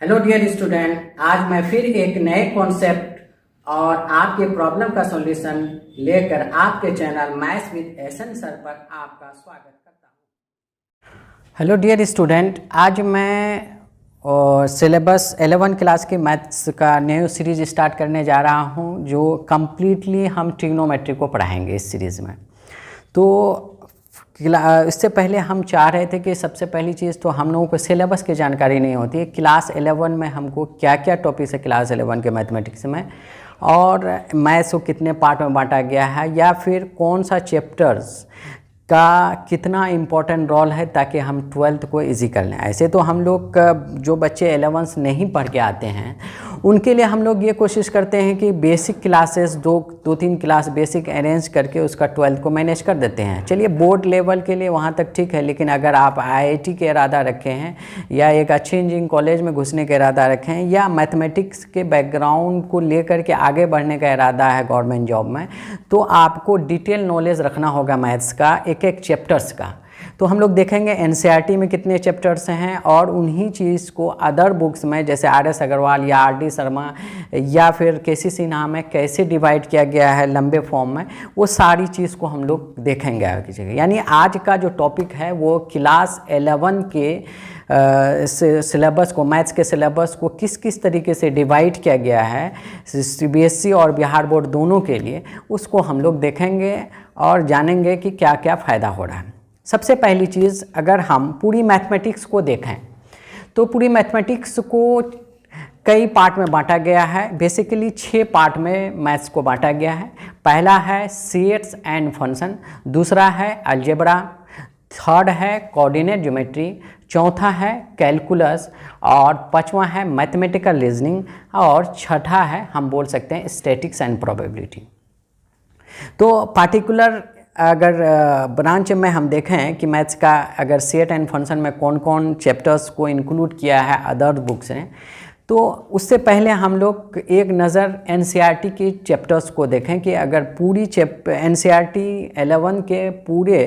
Hello dear student, आज मैं फिर एक नए कॉन्सेप्ट और आपके प्रॉब्लम का सॉल्यूशन लेकर आपके channel maths with SN sir पर आपका स्वागत करता हूं। हेलो डियर स्टूडेंट, आज मैं सिलेबस 11 क्लास के मैथ्स का न्यू सीरीज स्टार्ट करने जा रहा हूं, जो कम्प्लीटली हम ट्रिग्नोमेट्री को पढ़ाएंगे इस सीरीज़ में। तो इससे पहले हम चाह रहे थे कि सबसे पहली चीज़ तो हम लोगों को सिलेबस की जानकारी नहीं होती है। क्लास 11 में हमको क्या क्या टॉपिक्स है क्लास 11 के मैथमेटिक्स में, और मैथ्स को कितने पार्ट में बांटा गया है, या फिर कौन सा चैप्टर्स का कितना इम्पोर्टेंट रोल है ताकि हम 12th को इजी कर लें। ऐसे तो हम लोग जो बच्चे 11th नहीं पढ़ के आते हैं उनके लिए हम लोग ये कोशिश करते हैं कि बेसिक क्लासेस दो तीन क्लास बेसिक अरेंज करके उसका 12th को मैनेज कर देते हैं। चलिए बोर्ड लेवल के लिए वहाँ तक ठीक है, लेकिन अगर आप IIT के इरादा रखे हैं या एक अच्छे इंजीनियरिंग कॉलेज में घुसने का इरादा रखे हैं या मैथमेटिक्स के बैकग्राउंड को लेकर के आगे बढ़ने का इरादा है गवर्नमेंट जॉब में, तो आपको डिटेल नॉलेज रखना होगा मैथ्स का, एक चैप्टर्स का। तो हम लोग देखेंगे NCERT में कितने चैप्टर्स हैं, और उन्हीं चीज़ को अदर बुक्स में जैसे RS अग्रवाल या RD शर्मा या फिर KC सिन्हा में कैसे डिवाइड किया गया है लंबे फॉर्म में, वो सारी चीज़ को हम लोग देखेंगे आगे जगह। यानी आज का जो टॉपिक है वो क्लास 11 के सिलेबस को, मैथ्स के सिलेबस को किस किस तरीके से डिवाइड किया गया है CBSE और बिहार बोर्ड दोनों के लिए, उसको हम लोग देखेंगे और जानेंगे कि क्या क्या फ़ायदा हो रहा है। सबसे पहली चीज़, अगर हम पूरी मैथमेटिक्स को देखें तो पूरी मैथमेटिक्स को कई पार्ट में बांटा गया है। बेसिकली 6 पार्ट में मैथ्स को बांटा गया है। पहला है सेट्स एंड फंक्शन, दूसरा है अलजेब्रा, थर्ड है कोऑर्डिनेट ज्योमेट्री, चौथा है कैलकुलस, और पांचवा है मैथमेटिकल रीजनिंग, और छठा है हम बोल सकते हैं स्टैटिक्स एंड प्रोबेबिलिटी। तो पार्टिकुलर अगर ब्रांच में हम देखें कि मैथ्स का अगर सेट एंड फंक्शन में कौन कौन चैप्टर्स को इंक्लूड किया है अदर बुक्स ने, तो उससे पहले हम लोग एक नज़र NCERT की चैप्टर्स को देखें कि अगर पूरी NCERT 11 के पूरे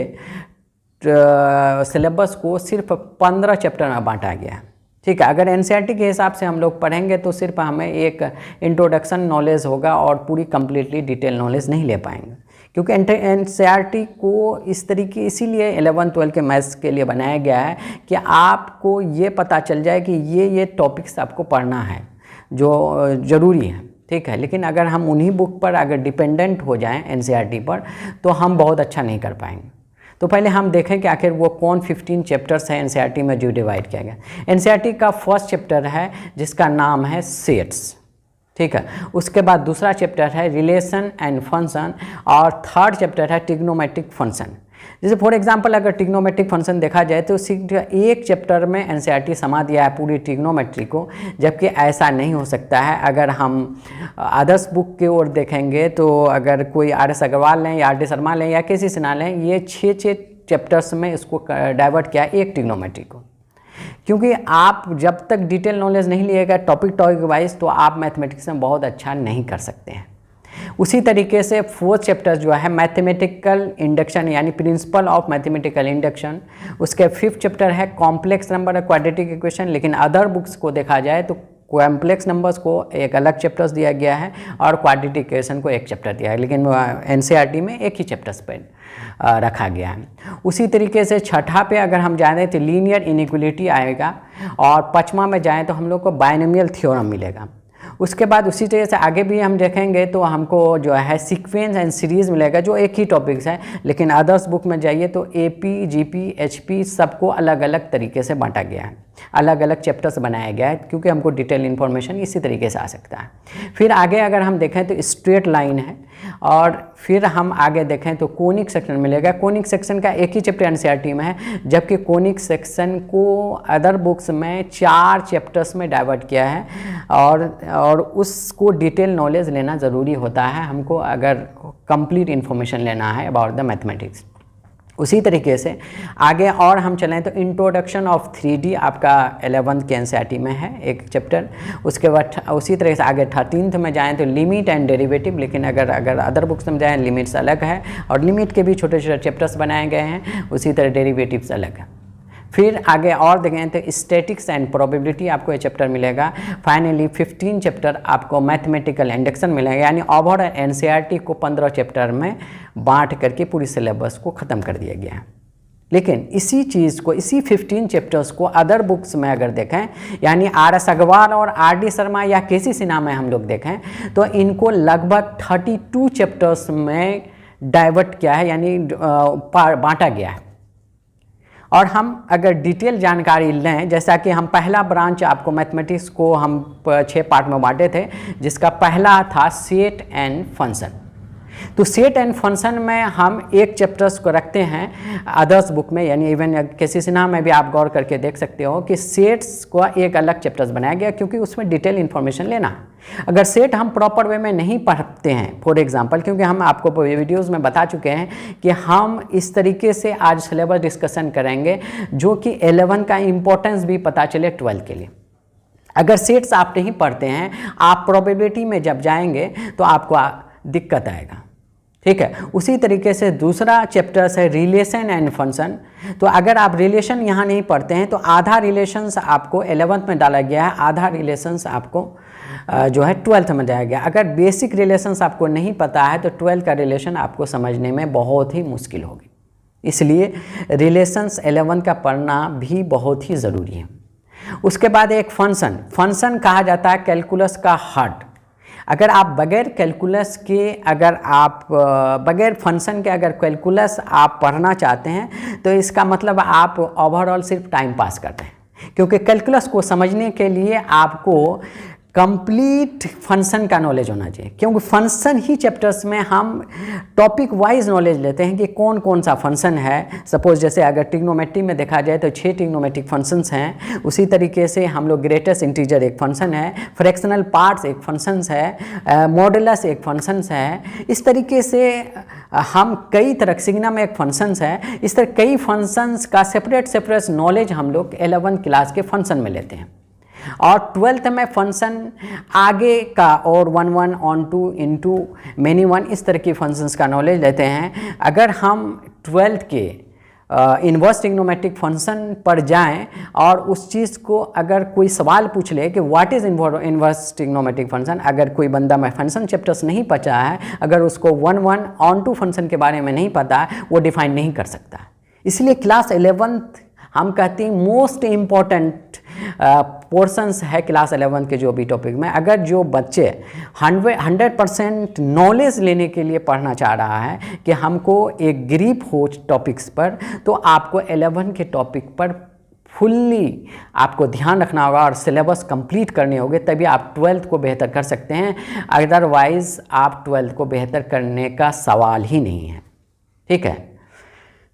सिलेबस को सिर्फ 15 चैप्टर में बांटा गया है। ठीक है, अगर NCERT के हिसाब से हम लोग पढ़ेंगे तो सिर्फ हमें एक इंट्रोडक्शन नॉलेज होगा और पूरी कंप्लीटली डिटेल नॉलेज नहीं ले पाएंगे, क्योंकि NCERT को इस तरीके इसीलिए 11-12 के मैथ्स के लिए बनाया गया है कि आपको ये पता चल जाए कि ये टॉपिक्स आपको पढ़ना है जो ज़रूरी है। ठीक है, लेकिन अगर हम उन्हीं बुक पर अगर डिपेंडेंट हो जाएं NCERT पर तो हम बहुत अच्छा नहीं कर पाएंगे। तो पहले हम देखें कि आखिर वो कौन 15 चैप्टर्स हैं NCERT में जो डिवाइड किया गया। NCERT का फर्स्ट चैप्टर है जिसका नाम है सेट्स। ठीक है, उसके बाद दूसरा चैप्टर है रिलेशन एंड फंक्शन, और थर्ड चैप्टर है ट्रिग्नोमेट्रिक फंक्शन। जैसे फॉर एग्जांपल अगर ट्रिग्नोमेट्रिक फंक्शन देखा जाए तो एक चैप्टर में NCERT समा दिया है पूरी ट्रिग्नोमेट्री को, जबकि ऐसा नहीं हो सकता है। अगर हम अदर्स बुक की ओर देखेंगे तो अगर कोई RS अग्रवाल लें या RD शर्मा लें या KC सिन्हा लें, ये 6 चैप्टर्स में इसको डाइवर्ट किया एक ट्रिग्नोमेट्री को। क्योंकि आप जब तक डिटेल नॉलेज नहीं लिएगा टॉपिक वाइज तो आप मैथमेटिक्स में बहुत अच्छा नहीं कर सकते हैं। उसी तरीके से फोर्थ चैप्टर जो है मैथमेटिकल इंडक्शन यानी प्रिंसिपल ऑफ मैथमेटिकल इंडक्शन, उसके 5th चैप्टर है कॉम्प्लेक्स नंबर और क्वाड्रेटिक इक्वेशन। लेकिन अदर बुक्स को देखा जाए तो कॉम्प्लेक्स नंबर्स को एक अलग चैप्टर्स दिया गया है और क्वाड्रेटिक इक्वेशन को एक चैप्टर दिया है, लेकिन NCERT में एक ही चैप्टर्स पर रखा गया है। उसी तरीके से छठा पे अगर हम जाएँ तो लीनियर इनइक्वलिटी आएगा, और पाँचवा में जाएँ तो हम लोग को बायनोमियल थ्योरम मिलेगा। उसके बाद उसी तरह से आगे भी हम देखेंगे तो हमको जो है सीक्वेंस एंड सीरीज़ मिलेगा, जो एक ही टॉपिक्स है। लेकिन अदर्स बुक में जाइए तो AP, GP, HP सबको अलग अलग तरीके से बांटा गया है, अलग अलग चैप्टर्स बनाया गया है, क्योंकि हमको डिटेल इन्फॉर्मेशन इसी तरीके से आ सकता है। फिर आगे अगर हम देखें तो स्ट्रेट लाइन है, और फिर हम आगे देखें तो कोनिक सेक्शन मिलेगा। कोनिक सेक्शन का एक ही चैप्टर NCERT में है, जबकि कोनिक सेक्शन को अदर बुक्स में 4 चैप्टर्स में डाइवर्ट किया है, और उसको डिटेल नॉलेज लेना ज़रूरी होता है हमको अगर कंप्लीट इन्फॉर्मेशन लेना है अबाउट द मैथमेटिक्स। उसी तरीके से आगे और हम चलें तो इंट्रोडक्शन ऑफ 3D आपका 11th के NCERT में है एक चैप्टर। उसके बाद उसी तरह से आगे 13th में जाएं तो लिमिट एंड डेरिवेटिव, लेकिन अगर अदर बुक्स में जाएं लिमिट्स अलग है, और लिमिट के भी छोटे छोटे चैप्टर्स बनाए गए हैं, उसी तरह डेरिवेटिव्स अलग है। फिर आगे और देखें तो स्टैटिक्स एंड प्रोबेबिलिटी आपको ये चैप्टर मिलेगा। फाइनली 15 चैप्टर आपको मैथमेटिकल इंडक्शन मिलेगा, यानी ओवरऑल एनसीईआरटी को 15 चैप्टर में बांट करके पूरी सिलेबस को ख़त्म कर दिया गया है। लेकिन इसी चीज़ को, इसी 15 चैप्टर्स को अदर बुक्स में अगर देखें, यानी RS अग्रवाल और RD शर्मा या KC सिन्हा में हम लोग देखें तो इनको लगभग 32 चैप्टर्स में डाइवर्ट किया है, यानी बांटा गया है। और हम अगर डिटेल जानकारी लें, जैसा कि हम पहला ब्रांच आपको मैथमेटिक्स को हम 6 पार्ट में बांटे थे, जिसका पहला था सेट एंड फंक्शन। तो सेट एंड फंक्शन में हम एक चैप्टर्स को रखते हैं अदर्स बुक में, यानी इवन KC सिन्हा में भी आप गौर करके देख सकते हो कि सेट्स को एक अलग चैप्टर्स बनाया गया, क्योंकि उसमें डिटेल इन्फॉर्मेशन लेना है। अगर सेट हम प्रॉपर वे में नहीं पढ़ते हैं, फॉर एग्जांपल, क्योंकि हम आपको वीडियोस में बता चुके हैं कि हम इस तरीके से आज सिलेबस डिस्कशन करेंगे जो कि 11 का इम्पोर्टेंस भी पता चले 12 के लिए। अगर सेट्स आप नहीं पढ़ते हैं, आप प्रोबेबिलिटी में जब जाएंगे तो आपको दिक्कत आएगा, ठीक है। उसी तरीके से दूसरा चैप्टर्स है रिलेशन एंड फंक्शन। तो अगर आप रिलेशन यहाँ नहीं पढ़ते हैं तो आधा रिलेशंस आपको 11th में डाला गया है, आधा रिलेशंस आपको जो है 12th में दिया गया। अगर बेसिक रिलेशंस आपको नहीं पता है तो 12th का रिलेशन आपको समझने में बहुत ही मुश्किल होगी। इसलिए रिलेशंस 11th का पढ़ना भी बहुत ही ज़रूरी है। उसके बाद एक फंक्शन कहा जाता है कैलकुलस का हार्ट। अगर आप बगैर कैलकुलस के, अगर आप बगैर फंक्शन के अगर कैलकुलस आप पढ़ना चाहते हैं तो इसका मतलब आप ओवरऑल सिर्फ टाइम पास करते हैं, क्योंकि कैलकुलस को समझने के लिए आपको कंप्लीट फंक्शन का नॉलेज होना चाहिए। क्योंकि फंक्शन ही चैप्टर्स में हम टॉपिक वाइज नॉलेज लेते हैं कि कौन कौन सा फंक्शन है। सपोज जैसे अगर ट्रिग्नोमेट्री में देखा जाए तो 6 ट्रिग्नोमेट्रिक फंक्शंस हैं। उसी तरीके से हम लोग ग्रेटेस्ट इंटीजर एक फंक्शन है, फ्रैक्शनल पार्ट्स एक फंक्शंस है, मॉडुलस एक फंक्शंस है। इस तरीके से हम कई तरह, सिग्नम एक फंक्शंस है। इस तरह कई फंक्शंस का सेपरेट नॉलेज हम लोग 11th क्लास के फंक्शन में लेते हैं। और 12th में फंक्शन आगे का और 1 1 ऑन 2 इंटू मैनी 1 इस तरह की फंक्शंस का नॉलेज लेते हैं। अगर हम 12th के इन्वर्स ट्रिग्नोमेट्रिक फंक्शन पर जाएं और उस चीज़ को अगर कोई सवाल पूछ ले कि what is inverse trigonometric function, अगर कोई बंदा में फंक्शन चैप्टर्स नहीं पढ़ा है, अगर उसको 1 1 ऑन 2 फंक्शन के बारे में नहीं पता है, वो डिफाइन नहीं कर सकता। इसलिए क्लास 11th हम कहते हैं मोस्ट इम्पॉर्टेंट पोर्शंस है क्लास 11th के जो भी टॉपिक में। अगर जो बच्चे 100% नॉलेज लेने के लिए पढ़ना चाह रहा है कि हमको एक ग्रिप हो टॉपिक्स पर, तो आपको 11 के टॉपिक पर फुल्ली आपको ध्यान रखना होगा और सिलेबस कंप्लीट करने होंगे, तभी आप 12th को बेहतर कर सकते हैं। अदरवाइज़ आप 12th को बेहतर करने का सवाल ही नहीं है, ठीक है।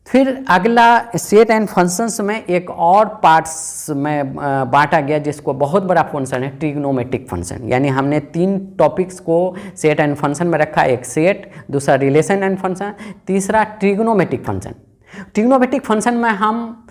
फिर अगला सेट एंड फंक्शंस में एक और पार्ट्स में बांटा गया, जिसको बहुत बड़ा फंक्शन है ट्रिग्नोमेट्रिक फंक्शन। यानी हमने 3 टॉपिक्स को सेट एंड फंक्शन में रखा, एक सेट, दूसरा रिलेशन एंड फंक्शन, तीसरा ट्रिग्नोमेट्रिक फंक्शन। ट्रिग्नोमेट्रिक फंक्शन में हम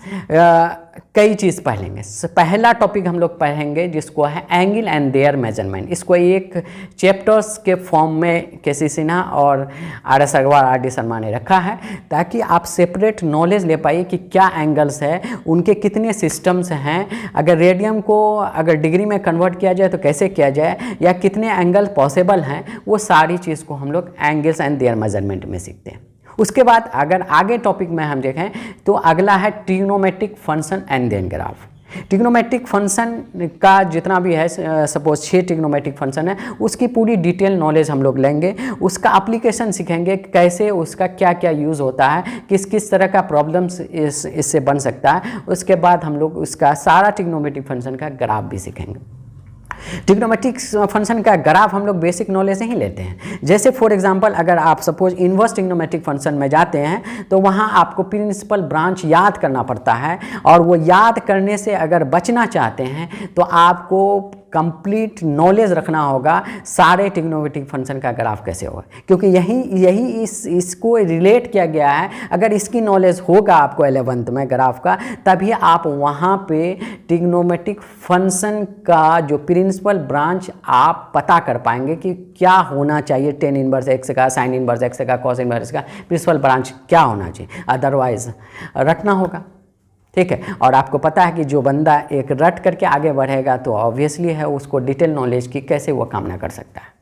कई चीज़ पढ़ेंगे। पहला टॉपिक हम लोग पढ़ेंगे जिसको है एंगल एंड देयर मेजरमेंट। इसको एक चैप्टर्स के फॉर्म में KC सिन्हा और RS अग्रवाल, RD शर्मा ने रखा है, ताकि आप सेपरेट नॉलेज ले पाइए कि क्या एंगल्स है, उनके कितने सिस्टम्स हैं, अगर रेडियम को अगर डिग्री में कन्वर्ट किया जाए तो कैसे किया जाए, या कितने एंगल पॉसिबल हैं, वो सारी चीज़ को हम लोग एंगल्स एंड देयर मेजरमेंट में सीखते हैं। उसके बाद अगर आगे टॉपिक में हम देखें तो अगला है trigonometric function and then graph. Trigonometric function का जितना भी है, सपोज 6 ट्रिग्नोमेट्रिक फंक्शन है, उसकी पूरी डिटेल नॉलेज हम लोग लेंगे, उसका एप्लीकेशन सीखेंगे, कैसे उसका क्या क्या यूज़ होता है, किस किस तरह का प्रॉब्लम्स इससे बन सकता है। उसके बाद हम लोग उसका सारा ट्रिग्नोमेट्रिक फंक्शन का ग्राफ भी सीखेंगे। ट्रिग्नोमेट्रिक फंक्शन का ग्राफ हम लोग बेसिक नॉलेज नहीं लेते हैं। जैसे फॉर एग्जांपल अगर आप सपोज इन्वर्स ट्रिग्नोमेट्रिक फंक्शन में जाते हैं तो वहाँ आपको प्रिंसिपल ब्रांच याद करना पड़ता है, और वो याद करने से अगर बचना चाहते हैं तो आपको कंप्लीट नॉलेज रखना होगा सारे ट्रिग्नोमेट्रिक फंक्शन का ग्राफ कैसे होगा, क्योंकि यही इसको रिलेट किया गया है। अगर इसकी नॉलेज होगा आपको 11th में ग्राफ का, तभी आप वहाँ पे ट्रिग्नोमेट्रिक फंक्शन का जो प्रिंसिपल ब्रांच आप पता कर पाएंगे कि क्या होना चाहिए, टेन इनवर्स एक्स का, साइन इनवर्स एक्स का, कॉस इनवर्स का प्रिंसिपल ब्रांच क्या होना चाहिए। अदरवाइज रटना होगा, ठीक है। और आपको पता है कि जो बंदा एक रट करके आगे बढ़ेगा तो ऑब्वियसली है उसको डिटेल नॉलेज की कैसे वो कामना कर सकता है,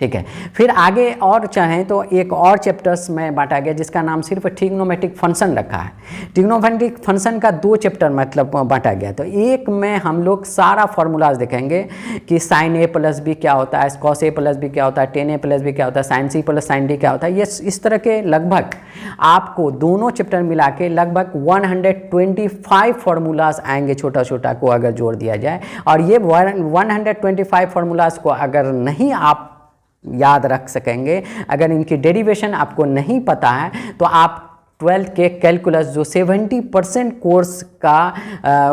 ठीक है। फिर आगे और चाहें तो एक और चैप्टर्स में बांटा गया जिसका नाम सिर्फ ट्रिग्नोमेट्रिक फंक्शन रखा है। ट्रिग्नोमेट्रिक फंक्शन का 2 चैप्टर मतलब बांटा गया। तो एक में हम लोग सारा फार्मूलाज देखेंगे कि साइन ए प्लस बी क्या होता है, कॉस ए प्लस बी क्या होता है, टेन ए प्लस बी क्या होता है, sine C plus sine D क्या होता है। ये इस तरह के लगभग आपको दोनों चैप्टर मिला के लगभग 125 फार्मूलाज आएंगे, छोटा छोटा को अगर जोड़ दिया जाए। और ये 125 फार्मूलाज को अगर नहीं आप याद रख सकेंगे, अगर इनकी डेरिवेशन आपको नहीं पता है, तो आप 12th के कैलकुलस जो 70%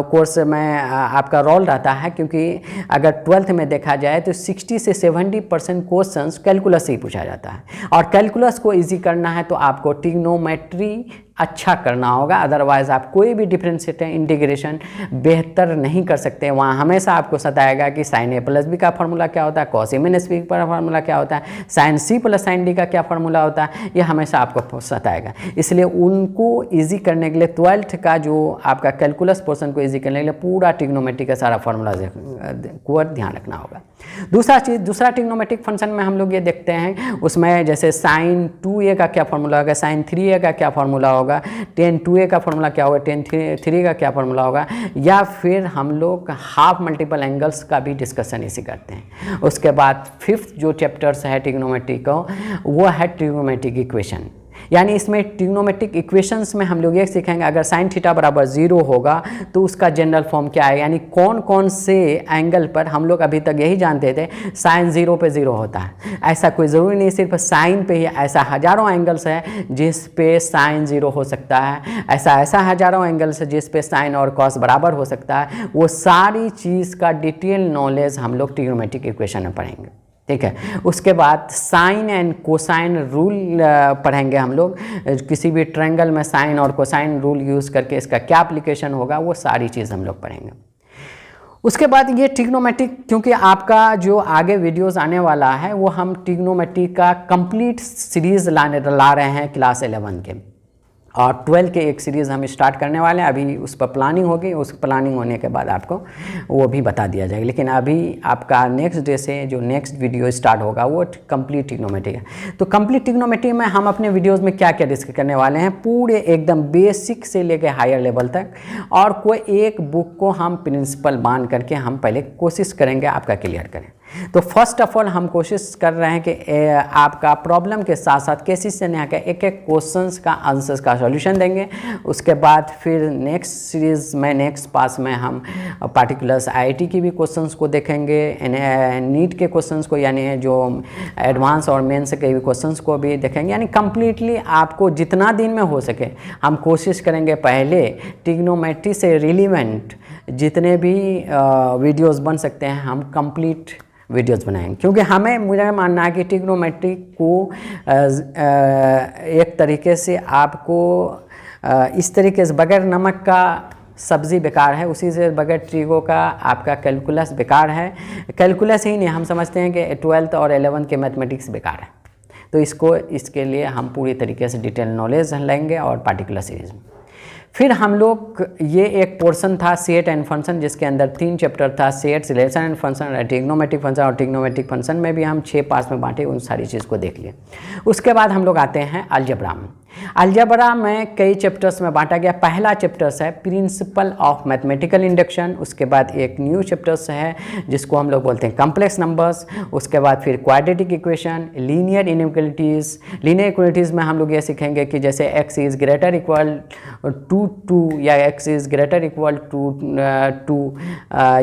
कोर्स में आपका रोल रहता है, क्योंकि अगर 12th में देखा जाए तो 60 से 70% क्वेश्चंस कैलकुलस से ही पूछा जाता है। और कैलकुलस को इजी करना है तो आपको ट्रिग्नोमेट्री अच्छा करना होगा, अदरवाइज आप कोई भी डिफरेंशिएट इंटीग्रेशन बेहतर नहीं कर सकते। वहाँ हमेशा आपको सताएगा कि साइन ए प्लस बी का फार्मूला क्या होता है, कॉस ए माइनस बी का फार्मूला क्या होता है, sine C plus sine D का क्या फार्मूला होता है, ये हमेशा आपको सताएगा। इसलिए उनको ईजी करने के लिए 12th का जो आपका कैलकुलस पोर्सन को ईजी करने के लिए पूरा ट्रिग्नोमेट्री का सारा फार्मूला को ध्यान रखना होगा। दूसरा ट्रिग्नोमेट्रिक फंक्शन में हम लोग ये देखते हैं, उसमें जैसे साइन 2a का क्या फार्मूला होगा, साइन 3a का क्या फार्मूला होगा, टेन 2a का फार्मूला क्या होगा, टेन 3 का क्या फार्मूला होगा, या फिर हम लोग हाफ मल्टीपल एंगल्स का भी डिस्कशन इसी करते हैं। उसके बाद 5th जो चैप्टर्स है ट्रिग्नोमेट्री का वो है ट्रिग्नोमेट्रिक इक्वेशन। यानी इसमें ट्रिग्नोमेट्रिक इक्वेशंस में हम लोग ये सीखेंगे अगर साइन थीटा बराबर 0 होगा तो उसका जनरल फॉर्म क्या है, यानी कौन कौन से एंगल पर। हम लोग अभी तक यही जानते थे साइन 0 पे 0 होता है, ऐसा कोई ज़रूरी नहीं सिर्फ साइन पे ही, ऐसा हज़ारों एंगल्स है जिस पे साइन 0 हो सकता है, ऐसा हज़ारों एंगल्स है जिस पे साइन और कॉस बराबर हो सकता है। वो सारी चीज़ का डिटेल नॉलेज हम लोग ट्रिग्नोमेट्रिक इक्वेशन में पढ़ेंगे, ठीक है। उसके बाद साइन एंड कोसाइन रूल पढ़ेंगे हम लोग, किसी भी ट्रायंगल में साइन और कोसाइन रूल यूज़ करके इसका क्या एप्लीकेशन होगा वो सारी चीज़ हम लोग पढ़ेंगे। उसके बाद ये ट्रिग्नोमेट्रिक, क्योंकि आपका जो आगे वीडियोस आने वाला है वो हम ट्रिग्नोमेट्रिक का कंप्लीट सीरीज़ ला रहे हैं क्लास 11 के, और 12 के एक सीरीज़ हम स्टार्ट करने वाले हैं। अभी उस पर प्लानिंग होगी, उस प्लानिंग होने के बाद आपको वो भी बता दिया जाएगा। लेकिन अभी आपका नेक्स्ट डे से जो नेक्स्ट वीडियो स्टार्ट होगा वो कंप्लीट ट्रिग्नोमेट्री है। तो कंप्लीट ट्रिग्नोमेट्री में हम अपने वीडियोस में क्या क्या डिस्कस करने वाले हैं, पूरे एकदम बेसिक से लेकर हायर लेवल तक, और कोई एक बुक को हम प्रिंसिपल मान करके हम पहले कोशिश करेंगे आपका क्लियर करें। तो फर्स्ट ऑफ ऑल हम कोशिश कर रहे हैं कि आपका प्रॉब्लम के साथ साथ केसेस से नया एक एक क्वेश्चंस का आंसर्स का सॉल्यूशन देंगे। उसके बाद फिर नेक्स्ट सीरीज़ में नेक्स्ट पास में हम पार्टिकुलर्स आईआईटी की भी क्वेश्चंस को देखेंगे, नीट के क्वेश्चंस को, यानी जो एडवांस और मेंस के भी क्वेश्चंस को भी देखेंगे। यानी कम्प्लीटली आपको जितना दिन में हो सके हम कोशिश करेंगे पहले ट्रिग्नोमेट्री से रिलेवेंट जितने भी वीडियोज़ बन सकते हैं हम कंप्लीट वीडियोस बनाएंगे, क्योंकि मुझे मानना है कि ट्रिग्नोमेट्री को एक तरीके से आपको इस तरीके से बगैर नमक का सब्ज़ी बेकार है, उसी से बगैर ट्रिगो का आपका कैलकुलस बेकार है। कैलकुलस ही नहीं, हम समझते हैं कि 12th और 11th के मैथमेटिक्स बेकार है। तो इसके लिए हम पूरी तरीके से डिटेल नॉलेज लेंगे और पार्टिकुलर सीरीज़ में। फिर हम लोग ये एक पोर्शन था सेट एंड फंक्शन, जिसके अंदर 3 चैप्टर था, set, relation and function, trigonometric function, और ट्रिग्नोमेट्रिक फंक्शन में भी हम 6 पार्ट्स में बांटे, उन सारी चीज़ को देख लिए। उसके बाद हम लोग आते हैं अलजेब्रा में। अलजेब्रा में कई चैप्टर्स में बांटा गया। पहला चैप्टर्स है प्रिंसिपल ऑफ मैथमेटिकल इंडक्शन, उसके बाद एक न्यू चैप्टर्स है जिसको हम लोग बोलते हैं कॉम्प्लेक्स नंबर्स, उसके बाद फिर quadratic equation, linear inequalities. Linear equalities में हम लोग ये सीखेंगे कि जैसे x is greater equal to 2 या x is greater equal to 2,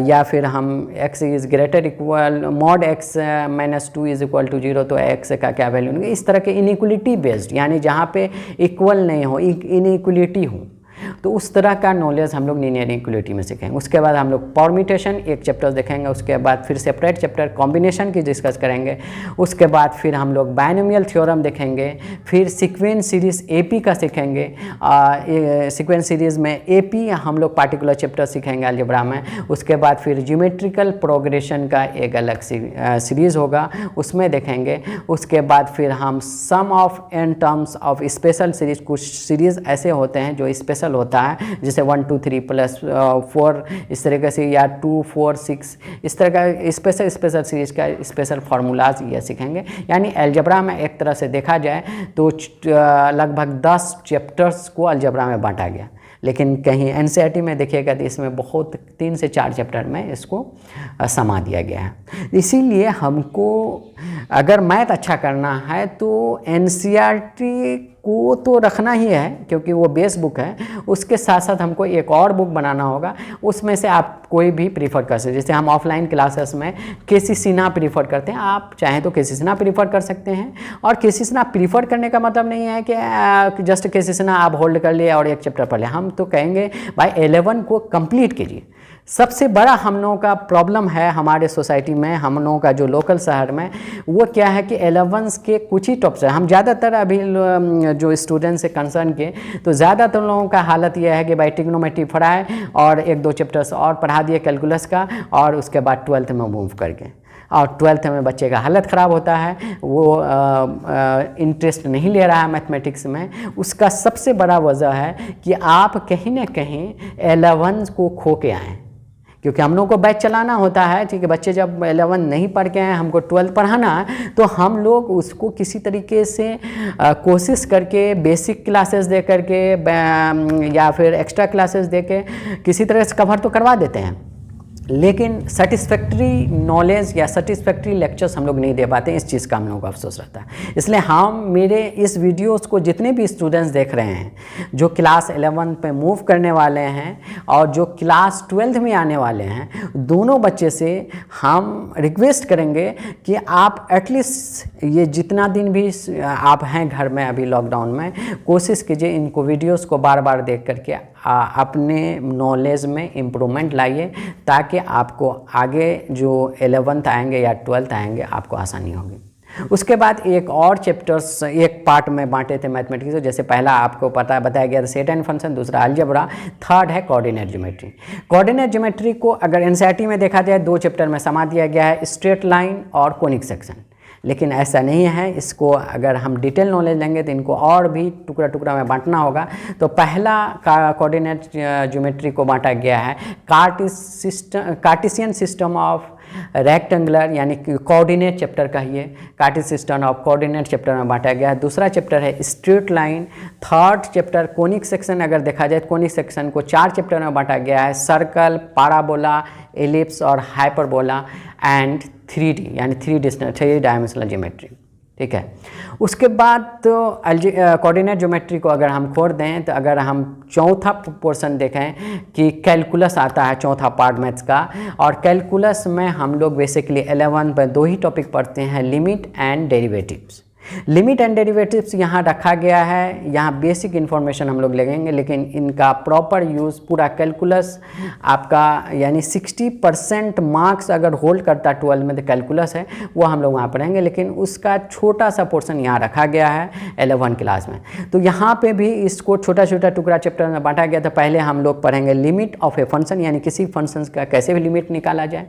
या फिर हम x is greater equal mod x minus 2 is equal to 0, तो x का क्या वैल्यू होंगे। इस तरह के इनइक्वालिटी बेस्ड, यानी जहाँ पे इक्वल नहीं हो, इनइक्वालिटी हो, तो उस तरह का नॉलेज हम लोग लीनियर इक्वालिटी में सीखेंगे। उसके बाद हम लोग परम्यूटेशन एक चैप्टर देखेंगे, उसके बाद फिर सेपरेट चैप्टर कॉम्बिनेशन की डिस्कस करेंगे, उसके बाद फिर हम लोग बायनोमियल थ्योरम देखेंगे, फिर सीक्वेंस सीरीज़ एपी का सीखेंगे। सीक्वेंस सीरीज़ में एपी हम लोग पार्टिकुलर चैप्टर सीखेंगे अलजेब्रा में। उसके बाद फिर ज्योमेट्रिकल प्रोग्रेशन का एक अलग सीरीज़ होगा, उसमें देखेंगे। उसके बाद फिर हम some of an terms of special series, कुछ सीरीज़ ऐसे होते हैं जो स्पेशल होते होता है, जैसे 1 2 3 प्लस 4 इस तरीके से, या 2 4 6 इस तरह का स्पेशल सीरीज का स्पेशल फार्मूलाज ये सीखेंगे। यानी अलजेब्रा में एक तरह से देखा जाए तो लगभग 10 चैप्टर्स को अलजेब्रा में बांटा गया, लेकिन कहीं एनसीईआरटी में देखिएगा तो इसमें बहुत 3 से 4 चैप्टर में इसको समा दिया गया है। इसीलिए हमको अगर मैथ अच्छा करना है तो एनसीईआरटी को तो रखना ही है क्योंकि वो बेस बुक है, उसके साथ साथ हमको एक और बुक बनाना होगा, उसमें से आप कोई भी प्रीफर कर सकते हैं। जैसे हम ऑफलाइन क्लासेस में केसी सिन्हा प्रीफर करते हैं, आप चाहें तो केसी सिन्हा प्रीफर कर सकते हैं। और केसी सिन्हा प्रीफर करने का मतलब नहीं है कि जस्ट केसी सिन्हा आप होल्ड कर लिए और एक चैप्टर पढ़ लिया। हम तो कहेंगे भाई 11 को कंप्लीट कीजिए। सबसे बड़ा हम लोगों का प्रॉब्लम है हमारे सोसाइटी में, हम लोगों का जो लोकल शहर में, वो क्या है कि 11 के कुछ ही टॉप्स है। हम ज़्यादातर अभी जो स्टूडेंट्स से कंसर्न के, तो ज़्यादातर लोगों का हालत यह है कि भाई ट्रिग्नोमेट्री पढ़ाए और 1-2 चैप्टर्स और पढ़ा दिए कैलकुलस का, और उसके बाद 12th में मूव करके, और 12th में बच्चे का हालत ख़राब होता है, वो इंटरेस्ट नहीं ले रहा है मैथमेटिक्स में। उसका सबसे बड़ा वजह है कि आप कहीं ना कहीं 11 को खो के आएँ, क्योंकि हम लोगों को बैच चलाना होता है। ठीक है, बच्चे जब 11 नहीं पढ़ के आए, हमको 12 पढ़ाना है, तो हम लोग उसको किसी तरीके से कोशिश करके बेसिक क्लासेस दे करके या फिर एक्स्ट्रा क्लासेस दे के किसी तरह से कवर तो करवा देते हैं, लेकिन सेटिस्फैक्ट्री नॉलेज या सेटिस्फैक्ट्री लेक्चर्स हम लोग नहीं दे पाते। इस चीज़ का हम लोगों को अफसोस रहता है। इसलिए हम मेरे इस वीडियोस को जितने भी स्टूडेंट्स देख रहे हैं जो क्लास 11 पे मूव करने वाले हैं और जो क्लास 12th में आने वाले हैं, दोनों बच्चे से हम रिक्वेस्ट करेंगे कि आप एटलीस्ट ये जितना दिन भी आप हैं घर में अभी लॉकडाउन में, कोशिश कीजिए इनको वीडियोज़ को बार बार देख करके अपने नॉलेज में इम्प्रूवमेंट लाइए, ताकि आपको आगे जो 11th आएंगे या 12th आएंगे आपको आसानी होगी। उसके बाद एक और चैप्टर्स एक पार्ट में बांटे थे मैथमेटिक्स, जैसे पहला आपको बताया गया था सेट एंड फंक्शन, दूसरा अलजेब्रा, थर्ड है कोऑर्डिनेट ज्योमेट्री। कोऑर्डिनेट ज्योमेट्री को अगर एनसीईआरटी में देखा जाए 2 चैप्टर में समा दिया गया है, स्ट्रेट लाइन और कोनिक सेक्शन। लेकिन ऐसा नहीं है, इसको अगर हम डिटेल नॉलेज लेंगे तो इनको और भी टुकड़ा टुकड़ा में बांटना होगा। तो पहला कोऑर्डिनेट ज्योमेट्री को बांटा गया है कार्टेशियन सिस्टम ऑफ रेक्टेंगुलर, यानी कि कोऑर्डिनेट चैप्टर कहिए, Cartesian system of coordinate chapter में बांटा गया है। दूसरा चैप्टर है straight line. Third chapter conic section, अगर देखा जाए कोनिक सेक्शन को 4 चैप्टर में बांटा गया है, सर्कल, पैराबोला, एलिप्स और हाइपरबोला एंड 3D यानी 3 डायमेंशनल ज्योमेट्री। ठीक है, उसके बाद तो कोऑर्डिनेट ज्योमेट्री को अगर हम खोल दें, तो अगर हम चौथा पोर्शन देखें कि कैलकुलस आता है, चौथा पार्ट मैथ्स का, और कैलकुलस में हम लोग बेसिकली 11 पर 2 ही टॉपिक पढ़ते हैं, limit and derivatives. Limit and derivatives यहाँ रखा गया है, यहाँ बेसिक इन्फॉर्मेशन हम लोग लेंगे, लेकिन इनका प्रॉपर यूज़ पूरा कैलकुलस आपका यानी 60% मार्क्स अगर होल्ड करता 12 में तो कैलकुलस है, वो हम लोग वहाँ पढ़ेंगे, लेकिन उसका छोटा सा पोर्शन यहाँ रखा गया है 11 क्लास में। तो यहाँ पे भी इसको छोटा छोटा टुकड़ा चैप्टर में बांटा गया था। पहले हम लोग पढ़ेंगे लिमिट ऑफ ए फंक्शन, यानी किसी फंक्शन का कैसे भी लिमिट निकाला जाए,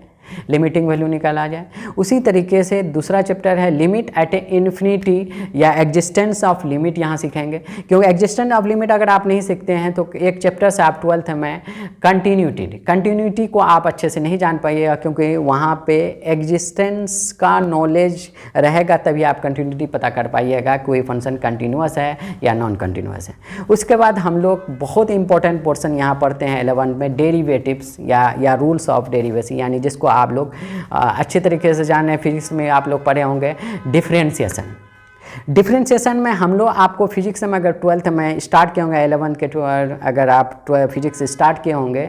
लिमिटिंग वैल्यू निकाला जाए। उसी तरीके से दूसरा चैप्टर है लिमिट एट ए इन्फिनिटी या एग्जिस्टेंस ऑफ लिमिट, यहाँ सीखेंगे, क्योंकि एग्जिस्टेंस ऑफ लिमिट अगर आप नहीं सीखते हैं तो एक चैप्टर से आप 12th में कंटिन्यूटी को आप अच्छे से नहीं जान पाइएगा, क्योंकि वहाँ पे एग्जिस्टेंस का नॉलेज रहेगा तभी आप कंटिन्यूटी पता कर पाइएगा कोई फंक्शन कंटिन्यूअस है या नॉन कंटिन्यूअस है। उसके बाद हम लोग बहुत इंपॉर्टेंट पोर्शन यहाँ पढ़ते हैं 11 में, डेरिवेटिव्स या रूल्स ऑफ डेरिवेशन, यानी जिसको आप लोग अच्छे तरीके से जाने, फिजिक्स में आप लोग पढ़े होंगे डिफरेंशिएशन में हम लोग आपको फिजिक्स में अगर 12th में स्टार्ट किए होंगे 11 के अगर आप फिजिक्स स्टार्ट किए होंगे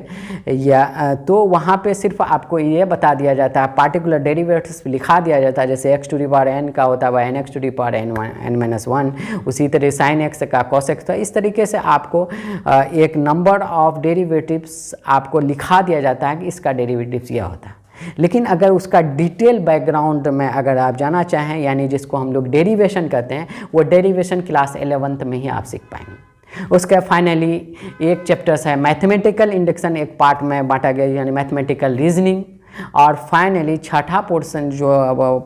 या तो वहाँ पे सिर्फ आपको ये बता दिया जाता है, पार्टिकुलर डेरिवेटिव्स लिखा दिया जाता है, जैसे x to the power n का होता है nx to the power n-1, उसी तरह sin x का cos x। तो इस तरीके से आपको एक नंबर ऑफ डेरिवेटिव्स आपको लिखा दिया जाता है कि इसका डेरिवेटिव्स यह होता है। लेकिन अगर उसका डिटेल बैकग्राउंड में अगर आप जाना चाहें, यानी जिसको हम लोग डेरिवेशन कहते हैं, वो डेरिवेशन क्लास 11th में ही आप सीख पाएंगे। उसके फाइनली एक चैप्टर्स है मैथमेटिकल इंडक्शन, एक पार्ट में बांटा गया, यानी मैथमेटिकल रीजनिंग, और फाइनली छठा पोर्शन जो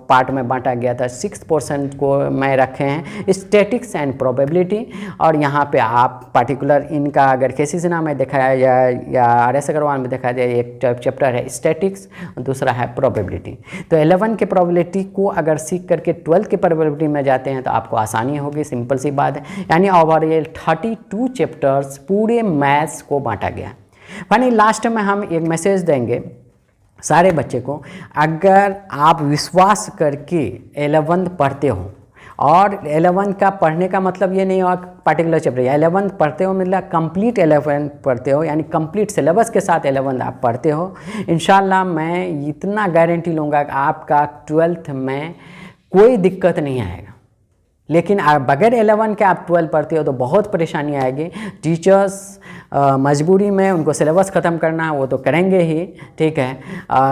पार्ट में बांटा गया था 6% को मैं रखे हैं स्टैटिक्स एंड प्रोबेबिलिटी। और यहाँ पे आप पार्टिकुलर इनका अगर केसी सिन्हा में दिखाया जाए या RS अग्रवाल में दिखाया जाए, एक चैप्टर है स्टैटिक्स, दूसरा है प्रोबेबिलिटी। तो 11 के प्रोबेबिलिटी को अगर सीख करके 12 के प्रोबेबिलिटी में जाते हैं तो आपको आसानी होगी, सिंपल सी बात है। यानी ओवरऑल 32 चैप्टर्स पूरे मैथ्स को बांटा गया। यानी लास्ट में हम एक मैसेज देंगे सारे बच्चे को, अगर आप विश्वास करके 11th पढ़ते हो, और 11 का पढ़ने का मतलब ये नहीं हो पार्टिकुलर चैप्टर, या 11 पढ़ते हो मतलब कंप्लीट 11 पढ़ते हो, यानी कंप्लीट सिलेबस के साथ 11 आप पढ़ते हो, इंशाल्लाह मैं इतना गारंटी लूँगा कि आपका 12th में कोई दिक्कत नहीं आएगा। लेकिन बगैर 11 के आप 12 पढ़ते हो तो बहुत परेशानी आएगी। टीचर्स मजबूरी में उनको सिलेबस ख़त्म करना वो तो करेंगे ही, ठीक है,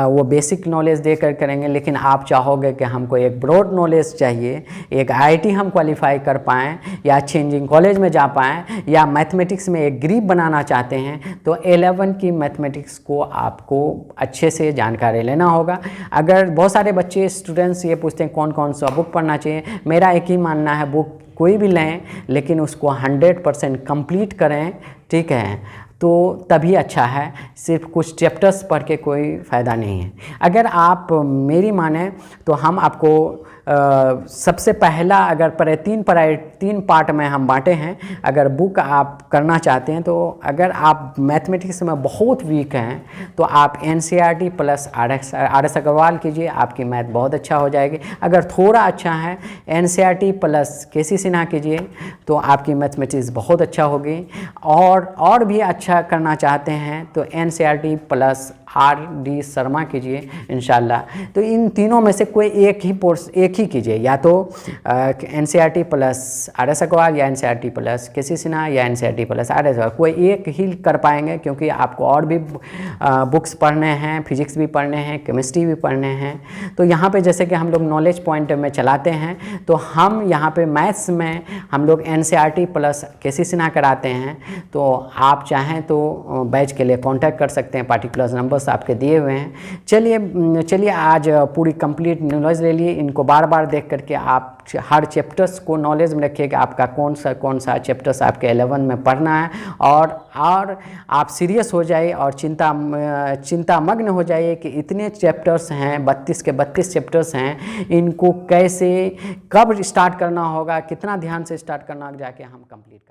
वो बेसिक नॉलेज देकर करेंगे, लेकिन आप चाहोगे कि हमको एक ब्रॉड नॉलेज चाहिए, एक IIT हम क्वालिफाई कर पाएँ या अच्छे इंजीनियरिंग कॉलेज में जा पाएँ, या मैथमेटिक्स में एक ग्रीप बनाना चाहते हैं, तो 11 की मैथमेटिक्स को आपको अच्छे से जानकारी लेना होगा। अगर बहुत सारे बच्चे स्टूडेंट्स ये पूछते हैं कौन कौन सा बुक पढ़ना चाहिए, मेरा एक ही मानना है बुक कोई भी लें लेकिन उसको 100% कंप्लीट करें, ठीक है, तो तभी अच्छा है। सिर्फ कुछ चैप्टर्स पढ़ के कोई फ़ायदा नहीं है। अगर आप मेरी माने तो हम आपको सबसे पहला अगर तीन पार्ट में हम बांटे हैं। अगर बुक आप करना चाहते हैं तो अगर आप मैथमेटिक्स में बहुत वीक हैं तो आप NCERT प्लस RS अग्रवाल कीजिए, आपकी मैथ बहुत अच्छा हो जाएगी। अगर थोड़ा अच्छा है NCERT प्लस KC सिन्हा कीजिए तो आपकी मैथमेटिक्स बहुत अच्छा होगी। और भी अच्छा करना चाहते हैं तो NCERT प्लस RD शर्मा कीजिए इंशाल्लाह। तो इन तीनों में से कोई एक ही कीजिए, या तो NCERT प्लस RS अग्रवाल या NCERT प्लस KC सिन्हा या NCERT प्लस RS अग्रवाल, कोई एक ही कर पाएंगे, क्योंकि आपको और भी बुक्स पढ़ने हैं, फिजिक्स भी पढ़ने हैं, केमिस्ट्री भी पढ़ने हैं। तो यहाँ पे जैसे कि हम लोग नॉलेज पॉइंट में चलाते हैं, तो हम यहाँ पे मैथ्स में हम लोग NCERT प्लस KC सिन्हा कराते हैं। तो आप चाहें तो बैच के लिए कांटेक्ट कर सकते हैं, पार्टिकुलर नंबर्स आपके दिए हुए हैं। चलिए आज पूरी कंप्लीट नॉलेज ले लिए। इनको बार बार देख करके आप हर चैप्टर्स को नॉलेज में रखिए कि आपका कौन सा चैप्टर्स आपके 11 में पढ़ना है, और आप सीरियस हो जाइए और चिंतामग्न हो जाइए कि इतने चैप्टर्स हैं, 32 के 32 चैप्टर्स हैं, इनको कैसे कब स्टार्ट करना होगा, कितना ध्यान से स्टार्ट करना, जाके हम कंप्लीट